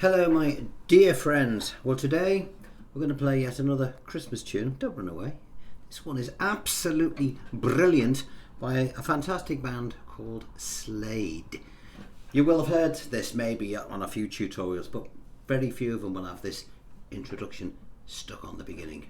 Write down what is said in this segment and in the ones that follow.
Hello my dear friends. Well, today we're going to play yet another Christmas tune. Don't run away. This one is absolutely brilliant by a fantastic band called Slade. You will have heard this maybe on a few tutorials, but very few of them will have this introduction stuck on the beginning.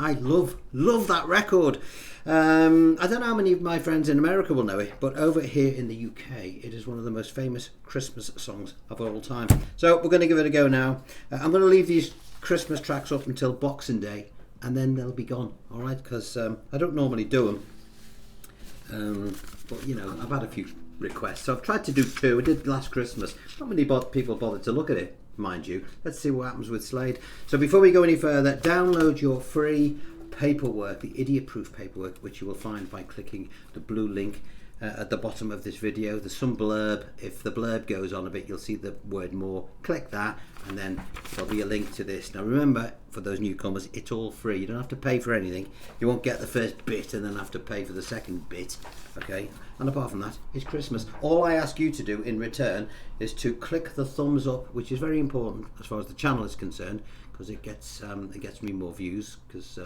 I love that record. I don't know how many of my friends in America will know it, but over here in the UK, it is one of the most famous Christmas songs of all time. So we're going to give it a go now. I'm going to leave these Christmas tracks up until Boxing Day, and then they'll be gone. All right, because I don't normally do them, but you know, I've had a few requests, so I've tried to do two. I did last Christmas. Not many people bothered to look at it, mind you. Let's see what happens with Slade. So before we go any further, download your free paperwork, the idiot-proof paperwork, which you will find by clicking the blue link at the bottom of this video. There's some blurb. If the blurb goes on a bit, you'll see the word more. Click that, and then there'll be a link to this. Now remember, for those newcomers, it's all free. You don't have to pay for anything. You won't get the first bit and then have to pay for the second bit, okay? And apart from that, it's Christmas. All I ask you to do in return is to click the thumbs up, which is very important as far as the channel is concerned, because it gets me more views, because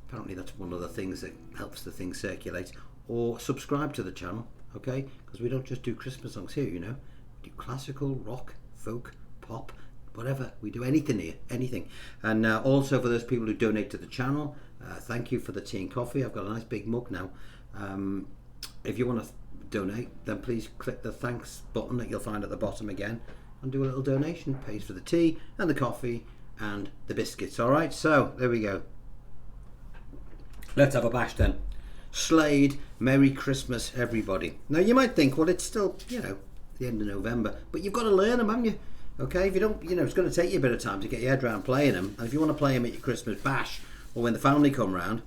apparently that's one of the things that helps the thing circulate. Or subscribe to the channel, okay? Because we don't just do Christmas songs here, you know. We do classical, rock, folk, pop, whatever. We do anything here, anything. And also for those people who donate to the channel, thank you for the tea and coffee. I've got a nice big mug now. If you want to donate, then please click the thanks button that you'll find at the bottom again and do a little donation. Pays for the tea and the coffee and the biscuits. All right, so there we go. Let's have a bash then. Slade, Merry Christmas, everybody. Now you might think, well, it's still, you know, the end of November, but you've got to learn them, haven't you? Okay, if you don't, you know, it's going to take you a bit of time to get your head around playing them. And if you want to play them at your Christmas bash or when the family come round,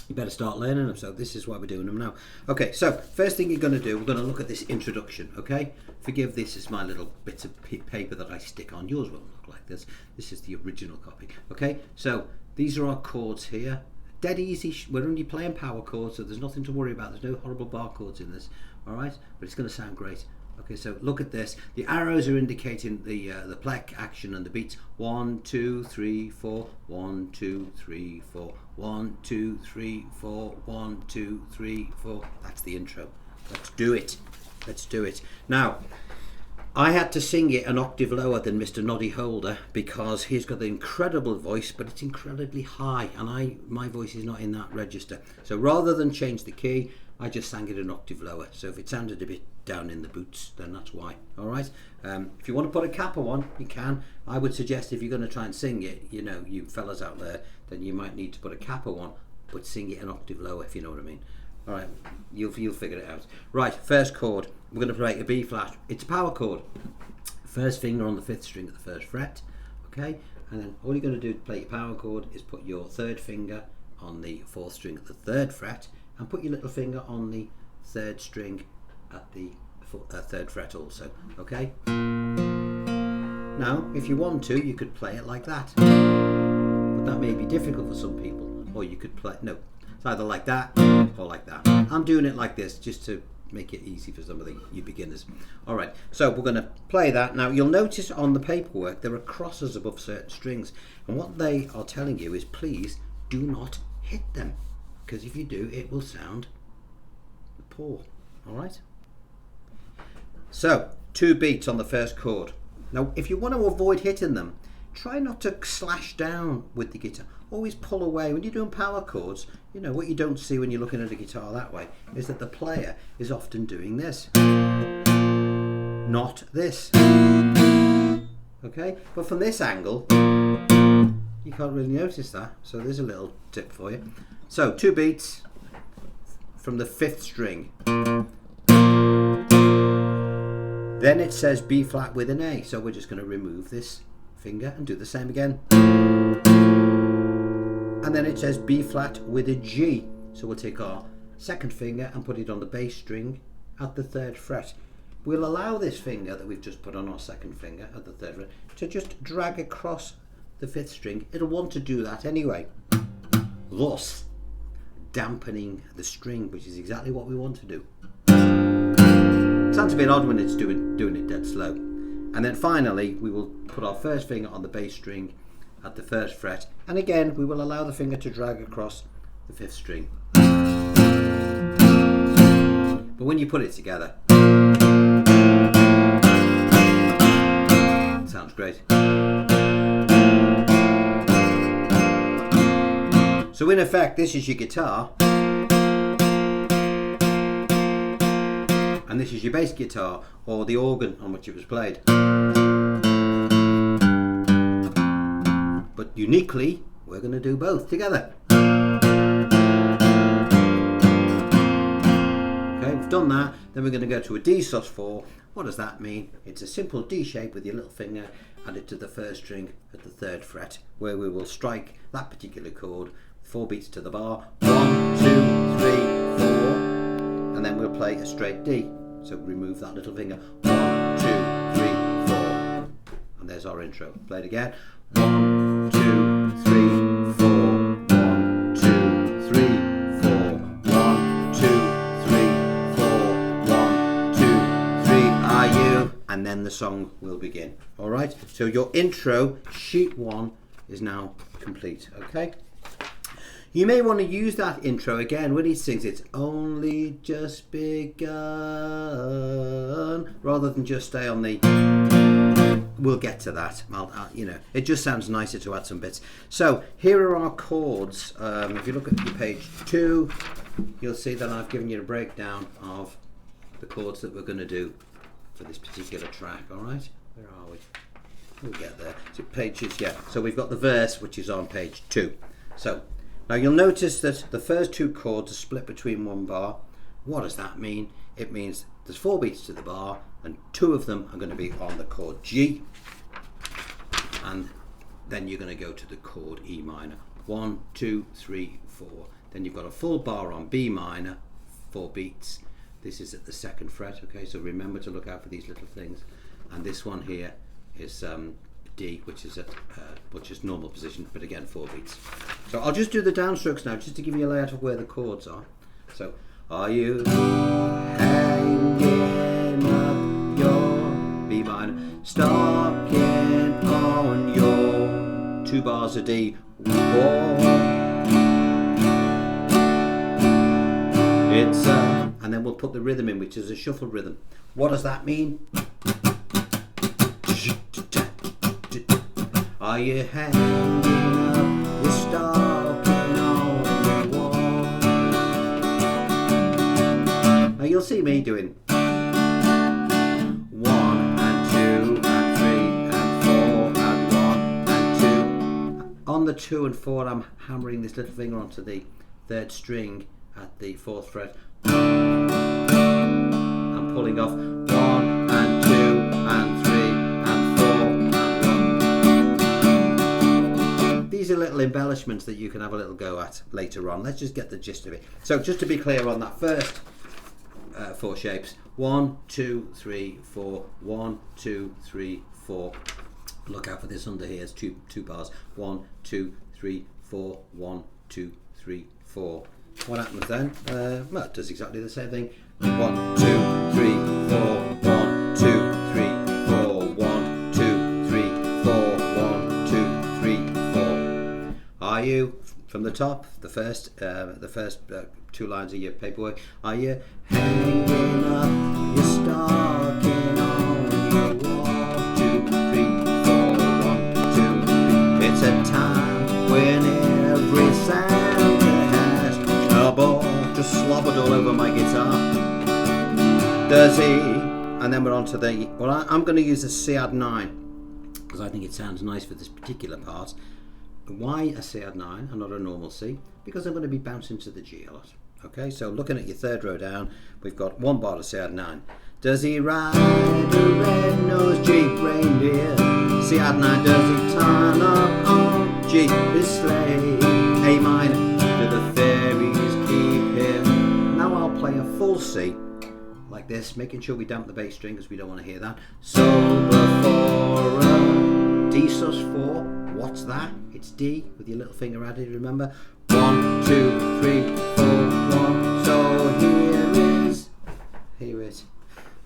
you better start learning them. So this is why we're doing them now. Okay, so first thing you're going to do, we're going to look at this introduction, okay? Forgive this is my little bits of paper that I stick on. Yours won't look like this. This is the original copy, okay? So these are our chords here. Dead easy. We're only playing power chords, so there's nothing to worry about. There's no horrible bar chords in this, all right? But it's going to sound great. Okay, so look at this. The arrows are indicating the plec action and the beats. 1, 2, 3, 4. 1, 2, 3, 4. 1, 2, 3, 4. 1, 2, 3, 4. That's the intro. Let's do it. Let's do it. Now, I had to sing it an octave lower than Mr. Noddy Holder because he's got an incredible voice, but it's incredibly high, and my voice is not in that register. So rather than change the key, I just sang it an octave lower. So if it sounded a bit down in the boots, then that's why. All right. If you want to put a capo on, you can. I would suggest if you're going to try and sing it, you know, you fellas out there, then you might need to put a capo on, but sing it an octave lower, if you know what I mean. All right, you'll figure it out. Right, first chord, we're going to play a B flat. It's a power chord. First finger on the 5th string at the 1st fret, okay? And then all you're going to do to play your power chord is put your 3rd finger on the 4th string at the 3rd fret and put your little finger on the 3rd string at the 3rd fret also, okay? Now, if you want to, you could play it like that. But that may be difficult for some people. Or you could play, no, it's either like that or like that. I'm doing it like this just to make it easy for some of you beginners. All right, so we're going to play that. Now, you'll notice on the paperwork there are crosses above certain strings. And what they are telling you is please do not hit them. Because if you do, it will sound poor. All right? So, 2 beats on the first chord. Now, if you want to avoid hitting them, try not to slash down with the guitar. always pull away. When you're doing power chords, you know, what you don't see when you're looking at a guitar that way is that the player is often doing this, not this. Okay, but from this angle, you can't really notice that. So there's a little tip for you. So 2 beats from the 5th string. Then it says B flat with an A. So we're just going to remove this finger and do the same again. And then it says B flat with a G. So we'll take our 2nd finger and put it on the bass string at the 3rd fret. We'll allow this finger that we've just put on our 2nd finger at the 3rd fret to just drag across the 5th string. It'll want to do that anyway, thus dampening the string, which is exactly what we want to do. Sounds a bit odd when it's doing it dead slow. And then finally we will put our 1st finger on the bass string at the 1st fret, and again we will allow the finger to drag across the 5th string. But when you put it together, it sounds great. So in effect, this is your guitar, and this is your bass guitar, or the organ on which it was played. But uniquely, we're going to do both together. Okay, we've done that. Then we're going to go to a D sus4. What does that mean? It's a simple D shape with your little finger added to the 1st string at the 3rd fret, where we will strike that particular chord 4 beats to the bar. 1, 2, 3, 4, and then we'll play a straight D. So remove that little finger. 1, 2, 3, 4, and there's our intro. Play it again. 1, 2, 3, 4. 1, 2, 3, 4. 1, 2, 3, 4. 1, 2, 3. Are you? And then the song will begin. All right. So your intro, sheet 1, is now complete. Okay. You may want to use that intro again when he sings "It's only just begun," rather than just stay on the we'll get to that. You know, it just sounds nicer to add some bits. So here are our chords. If you look at your page 2, you'll see that I've given you a breakdown of the chords that we're going to do for this particular track. All right, where are we? We'll get there. So pages, yeah. So we've got the verse, which is on page 2. So now you'll notice that the first 2 chords are split between 1 bar. What does that mean? It means there's 4 beats to the bar, and 2 of them are going to be on the chord G, and then you're going to go to the chord E minor. 1, 2, 3, 4. Then you've got a full bar on B minor, 4 beats. This is at the 2nd fret. Okay, so remember to look out for these little things. And this one here is D, which is at normal position, but again 4 beats. So I'll just do the downstrokes now, just to give you a layout of where the chords are. So, are you hanging up your B minor, stocking on your 2 bars of D wall? It's and then we'll put the rhythm in, which is a shuffle rhythm. What does that mean? Are you hanging up your stocking on the wall? Now you'll see me doing 1 and 2 and 3 and 4 and 1 and 2. On the 2 and 4, I'm hammering this little finger onto the 3rd string at the 4th fret. I'm pulling off 1 and 2 and 3 and 4. These are little embellishments that you can have a little go at later on. Let's just get the gist of it. So just to be clear on that first 4 shapes, 1, 2, 3, 4, 1, 2, 3, 4. Look out for this under here, it's two bars. 1, 2, 3, 4, 1, 2, 3, 4. What happens then? Well, it does exactly the same thing. 1, 2, 3, 4, 1, 2, 3, 4, 1, 2, 3, 4, 1, 2, 3, 4. Are you, from the top, the first 2 lines of your paperwork, are you hanging up your stocking on your wall? 2, 3, 4, 1, 2, 3. It's a time when just slobbered all over my guitar. Does he? And then we're on to the, well, I'm going to use the C add 9 because I think it sounds nice for this particular part. Why a C add 9 and not a normal C? Because I'm going to be bouncing to the G a lot. Okay, so looking at your third row down, we've got one bar of C add 9. Does he ride a red-nosed Jeep reindeer? C add 9. Does he turn up on G his sleigh? A minor. Do the fairies keep him? Now I'll play a full C like this, making sure we damp the bass string because we don't want to hear that. So before a D sus4. What's that? It's D with your little finger added. Remember? 1, 2, 3, 4, 1. So here is.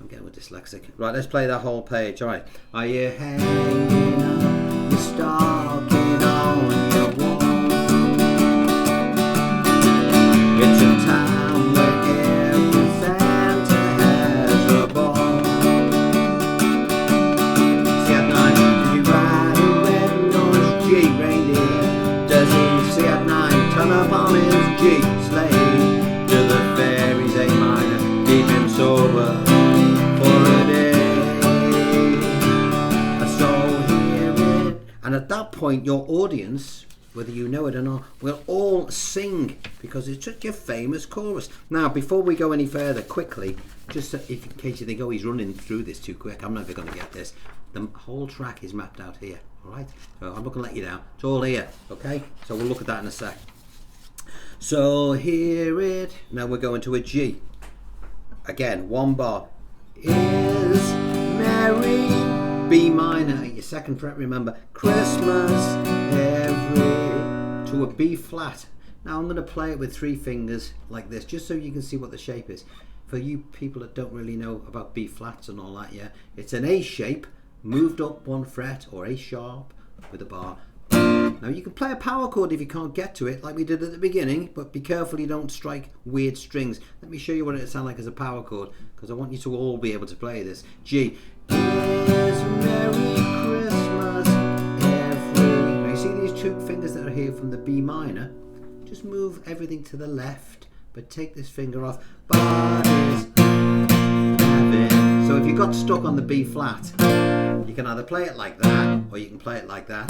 I'm getting dyslexic. Right, let's play that whole page. All right. Are you hanging up your stocking on your wall? It's a town where every Santa has a ball. C add 9. Do you ride a red-nosed Jeep reindeer? Does he C add 9 turn up on his Jeep Slade? Do the fairies A minor keep him sober? And at that point, your audience, whether you know it or not, will all sing because it's such a famous chorus. Now, before we go any further, quickly, just in case you think, oh, he's running through this too quick, I'm never going to get this. The whole track is mapped out here, all right? So I'm not going to let you down. It's all here, okay? So we'll look at that in a sec. So hear it. Now we're going to a G. Again, one bar. Is Mary B minor, your second fret, remember, Christmas every, to a B flat. Now I'm going to play it with 3 fingers like this, just so you can see what the shape is. For you people that don't really know about B flats and all that, yeah, it's an A shape, moved up 1 fret, or A sharp with a bar. Now you can play a power chord if you can't get to it, like we did at the beginning, but be careful you don't strike weird strings. Let me show you what it sounds like as a power chord, because I want you to all be able to play this. G. Is Merry Christmas every. Now you see these 2 fingers that are here from the B minor? Just move everything to the left, but take this finger off. Bodies having. So if you got stuck on the B flat, you can either play it like that, or you can play it like that,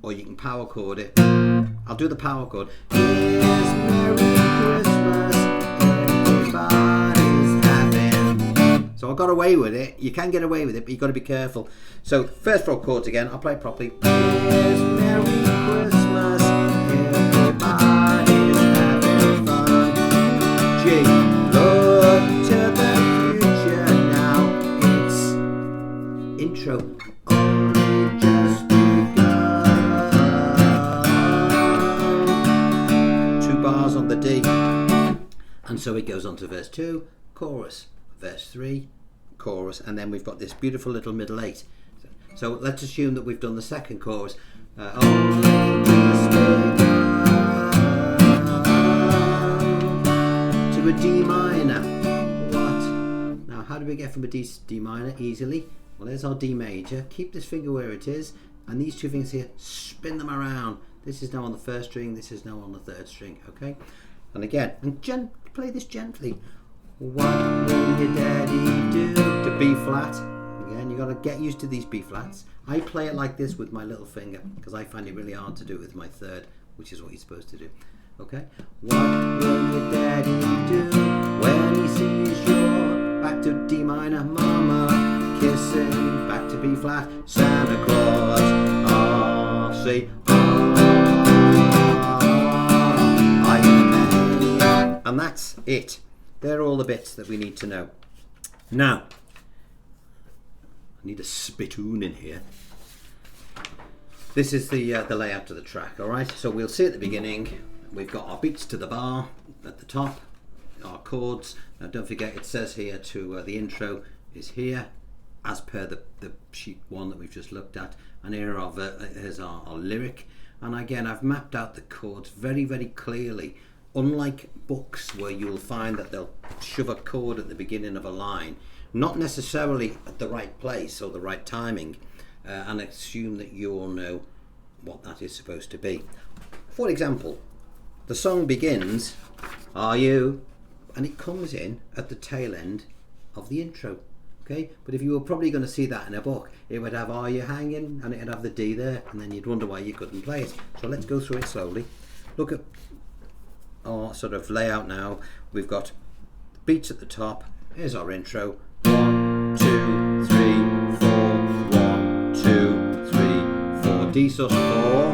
or you can power chord it. I'll do the power chord. Is Merry Christmas everybody's having. So I got away with it. You can get away with it, but you've got to be careful. So first row chords again. I'll play it properly. Is Merry Christmas everybody's having fun. G. Look to the future now. It's intro. Only just on the D, and so it goes on to verse 2, chorus, verse 3, chorus, and then we've got this beautiful little middle 8. So let's assume that we've done the second chorus. Only just to a D minor. What? Now how do we get from a D minor easily? Well, there's our D major. Keep this finger where it is, and these 2 fingers here, spin them around. This is now on the 1st string, this is now on the 3rd string, okay? And again, and play this gently. What will your daddy do to B flat? Again, you got to get used to these B flats. I play it like this with my little finger because I find it really hard to do it with my 3rd, which is what you're supposed to do, okay? What will your daddy do when he sees your back to D minor, mama kissing, back to B flat, Santa Claus, oh, see, and that's it. They're all the bits that we need to know. Now, I need a spittoon in here. This is the layout of the track, all right? So we'll see at the beginning, we've got our beats to the bar at the top, our chords. Now don't forget, it says here to the intro is here, as per the sheet 1 that we've just looked at. And here's our lyric. And again, I've mapped out the chords very, very clearly. Unlike books where you'll find that they'll shove a chord at the beginning of a line, not necessarily at the right place or the right timing, and assume that you all know what that is supposed to be. For example, the song begins Are you? And it comes in at the tail end of the intro. Okay, but if you were probably going to see that in a book, it would have "Are you hanging?" and it'd have the D there, and then you'd wonder why you couldn't play it. So let's go through it slowly. Look at our sort of layout now. We've got beats at the top. Here's our intro. 1, 2, 3, 4. 1, 2, 3, 4. D sus 4.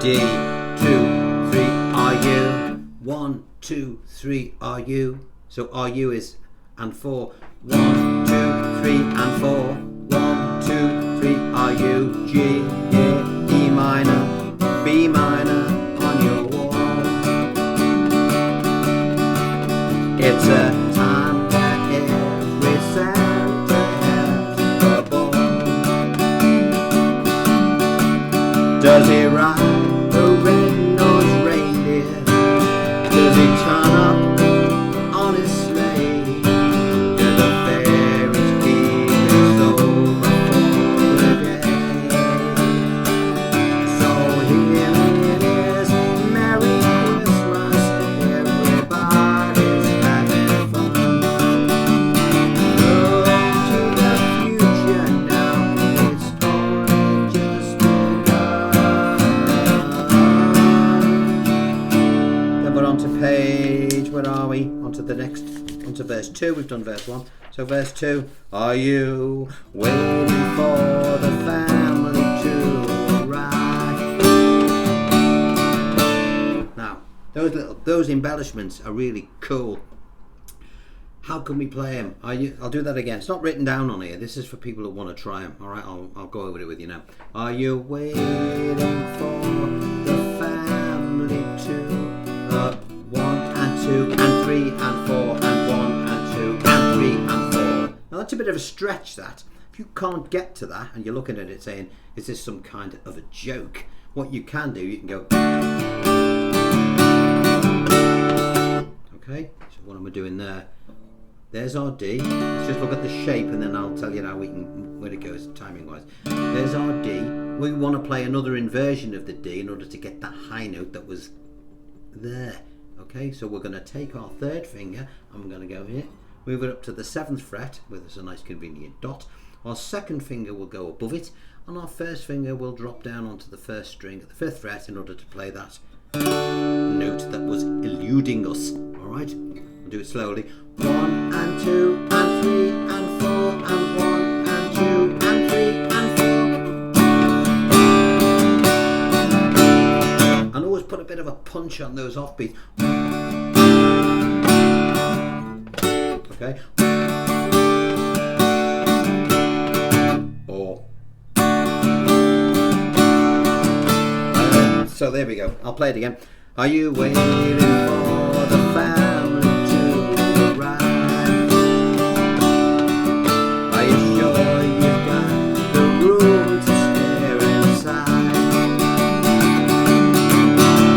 D 2, 3. Are you? 1, 2, 3. Are you? So are you is and 4. 1, 2, 3 and 4. 1, 2, 3. Are you? G, E minor, B minor on your wall. It's a time that every Santa has a ball. Does he ride the red-nosed reindeer? Does he turn up on his sleigh? Do the fairies keep his over for a day? So here it is, Merry Christmas, everybody's having fun. Look to the future now, it's only just begun. Then we're on to page, where are we? Onto verse 2. We've done verse 1. So verse 2. Are you waiting for the family to arrive? Now, those embellishments are really cool. How can we play them? I'll do that again. It's not written down on here. This is for people that want to try them. All right, I'll go over it with you now. Are you waiting for the family to 1 and 2 and 3 and 4 and 1 and 2 and 3 and 4. Now that's a bit of a stretch, that. If you can't get to that and you're looking at it saying, is this some kind of a joke? What you can do, you can go. Okay, so what am I doing there? There's our D. Let's just look at the shape and then I'll tell you now where it goes timing wise. There's our D. We want to play another inversion of the D in order to get that high note that was there. Okay, so we're going to take our third finger and we're going to go here, move it up to the 7th fret where there's a nice convenient dot. Our second finger will go above it and our first finger will drop down onto the first string at the 5th fret in order to play that note that was eluding us. Alright, we'll do it slowly. 1 and 2 and 3 and 4 and 1 and 2 and 3 and 4. And always put a bit of a punch on those offbeats. Okay. Or. So there we go. I'll play it again. Are you waiting for the family to arrive? Are you sure you've got the room to stare inside?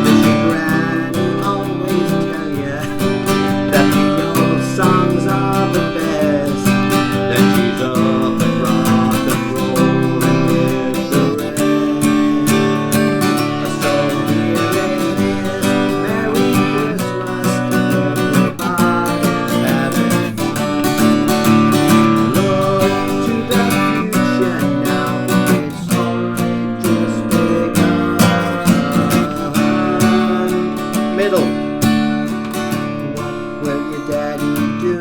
Does your granny always tell you that the old songs are the best? That she's up and rock and roll and with the rest. So here it is, Merry Christmas, everybody's having fun. Look to the future now, it's only just begun. Middle. What will your daddy do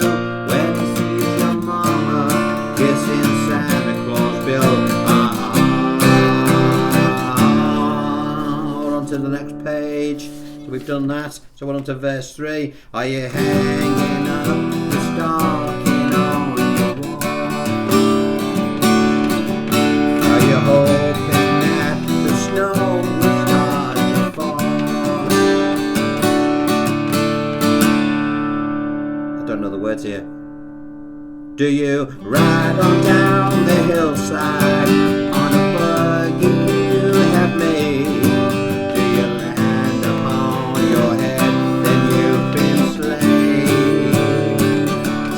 when he sees your mama kissing Santa Claus Bill? We're on to the next page. So we've done that. So we're on to verse 3. Are you hanging up the stocking on your wall? Are you hoping that the snow will start to fall? I don't know the words here. Do you ride on down the hillside on a buggy you have made? Do you land upon your head, then you've been slain?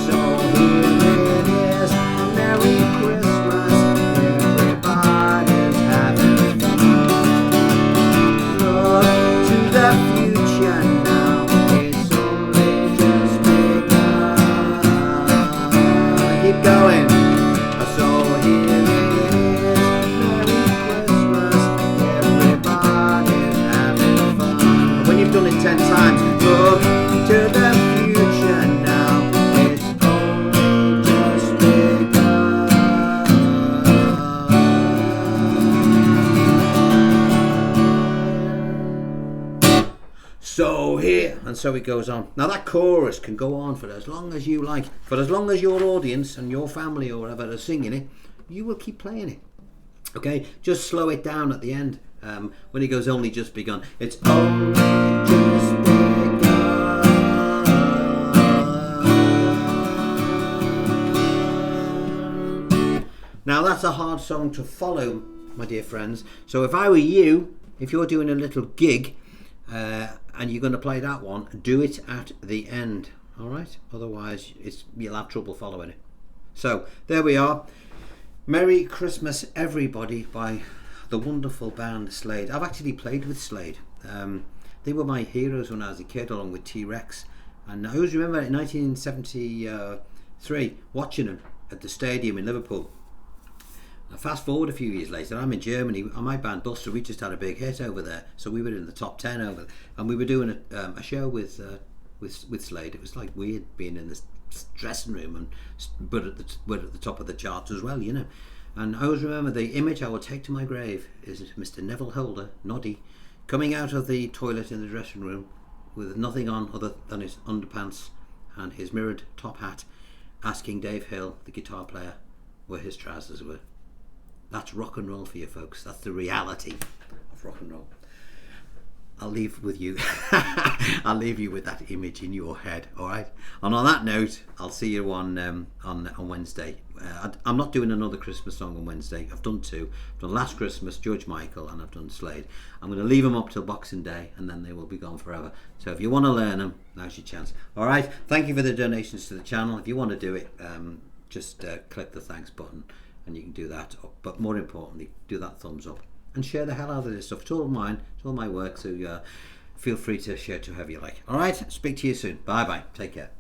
So here it is, Merry Christmas, everybody's having fun. Look to the future now, done it 10 times. Look to the future now, it's only just begun. So here, and so it goes on. Now that chorus can go on for as long as you like, for as long as your audience and your family or whatever are singing it, you will keep playing it. Okay, just slow it down at the end. When it goes only just begun, it's only just begun. Now that's a hard song to follow, my dear friends. So if I were you, if you're doing a little gig and you're going to play that one, do it at the end. All right, otherwise you'll have trouble following it. So there we are. Merry Christmas Everybody by the wonderful band Slade. I've actually played with Slade. They were my heroes when I was a kid, along with T-Rex. And I always remember in 1973 watching them at the stadium in Liverpool. Now, fast forward a few years later, I'm in Germany, and my band Buster, we just had a big hit over there. So we were in the top 10 over there. And we were doing a show with Slade. It was like weird being in this dressing room, but at the top of the charts as well, you know. And I always remember the image I will take to my grave is Mr. Neville Holder, Noddy, coming out of the toilet in the dressing room with nothing on other than his underpants and his mirrored top hat, asking Dave Hill, the guitar player, where his trousers were. That's rock and roll for you folks. That's the reality of rock and roll. I'll leave with you. I'll leave you with that image in your head. All right. And on that note, I'll see you on Wednesday. I'm not doing another Christmas song on Wednesday. I've done 2. I've done Last Christmas, George Michael, and I've done Slade. I'm going to leave them up till Boxing Day, and then they will be gone forever. So if you want to learn them, now's your chance. All right. Thank you for the donations to the channel. If you want to do it, just click the thanks button, and you can do that. But more importantly, do that thumbs up. And share the hell out of this stuff. It's all mine. It's all my work. So feel free to share to whoever you like. All right. Speak to you soon. Bye bye. Take care.